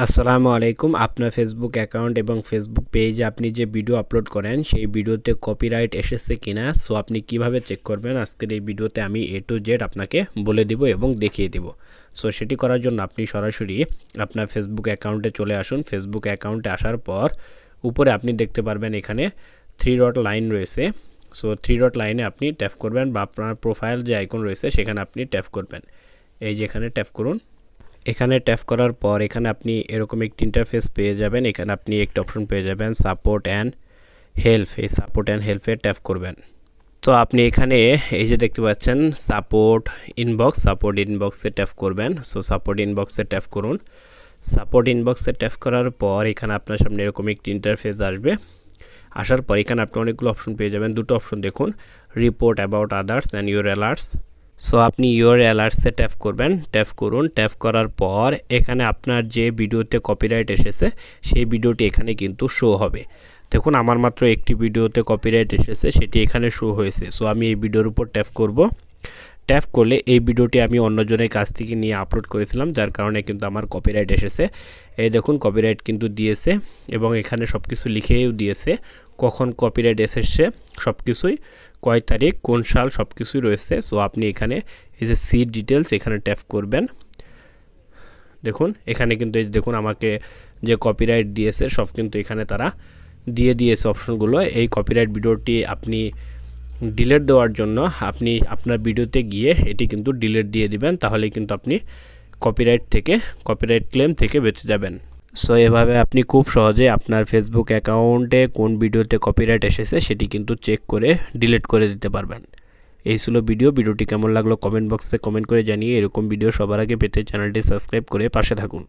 আসসালামু আলাইকুম। আপনার ফেসবুক অ্যাকাউন্ট এবং ফেসবুক পেজে আপনি যে ভিডিও আপলোড করেন সেই ভিডিওতে কপিরাইট এসেছে কিনা, সো আপনি কিভাবে চেক করবেন আজকের এই ভিডিওতে আমি A to Z আপনাকে বলে দিব এবং দেখিয়ে দিব। সো সেটি করার জন্য আপনি সরাসরি আপনার ফেসবুক অ্যাকাউন্টে চলে আসুন। ফেসবুক অ্যাকাউন্টে আসার পর উপরে আপনি দেখতে পারবেন এখানে 3 ডট লাইন রয়েছে। সো 3 ডট লাইনে আপনি ট্যাপ করবেন বা আপনার প্রোফাইল যে আইকন রয়েছে সেখানে আপনি ট্যাপ করবেন। এই যে এখানে ট্যাপ করুন। এখানে ট্যাপ করার পর এখানে আপনি এরকম একটি ইন্টারফেস পেয়ে যাবেন। এখানে আপনি একটা অপশন পেয়ে যাবেন সাপোর্ট অ্যান্ড হেল্প। এই সাপোর্ট অ্যান্ড হেল্পে ট্যাপ করবেন। তো আপনি এখানে এই যে দেখতে পাচ্ছেন সাপোর্ট ইনবক্সে ট্যাপ করবেন। সো সাপোর্ট ইনবক্সে ট্যাপ করুন। সাপোর্ট ইনবক্সে ট্যাপ করার পর এখানে আপনার সামনে এরকম একটি ইন্টারফেস আসবে। আসার পর এখানে আপনি অনেকগুলো অপশন পেয়ে যাবেন। দুটো অপশন দেখুন, report about others and your alerts. So আপনি ইউর অ্যালার্টসে ট্যাপ করবেন। ট্যাপ করুন। ট্যাপ করার পর এখানে আপনার যে ভিডিওতে কপিরাইট এসেছে সেই ভিডিওটি এখানে কিন্তু শো হবে। দেখুন আমার মাত্র একটি ভিডিওতে কপিরাইট এসেছে, সেটি এখানে শো হয়েছে। সো আমি এই ভিডিওর উপর ট্যাপ করব। ট্যাপ করলে এই ভিডিওটি আমি অন্যজনের কাছ থেকে নিয়ে আপলোড করেছিলাম, যার কারণে কিন্তু আমার কপিরাইট এসেছে। এই দেখুন কপিরাইট কিন্তু দিয়েছে এবং এখানে সব কিছু লিখেও দিয়েছে, কখন কপিরাইট এসেছে সব কিছুই, কয় তারিখ, কোন সাল, সব কিছুই রয়েছে। সো আপনি এখানে এই যে সি ডিটেলস এখানে ট্যাপ করবেন। দেখুন এখানে কিন্তু এই দেখুন আমাকে যে কপিরাইট দিয়েছে সব কিন্তু এখানে তারা দিয়ে দিয়েছে অপশনগুলো। এই কপিরাইট ভিডিওটি আপনি ডিলিট দেওয়ার জন্য আপনি আপনার ভিডিওতে গিয়ে এটি কিন্তু ডিলিট দিয়ে দিবেন, তাহলে কিন্তু আপনি কপিরাইট ক্লেম থেকে বেঁচে যাবেন। সো এভাবে আপনি খুব সহজে আপনার ফেসবুক অ্যাকাউন্টে কোন ভিডিওতে কপিরাইট এসেছে সেটি কিন্তু চেক করে ডিলিট করে দিতে পারবেন। এই ছিল ভিডিওটি কেমন লাগলো কমেন্ট বক্সে কমেন্ট করে জানিয়ে এরকম ভিডিও সবার আগে পেতে চ্যানেলটি সাবস্ক্রাইব করে পাশে থাকুন।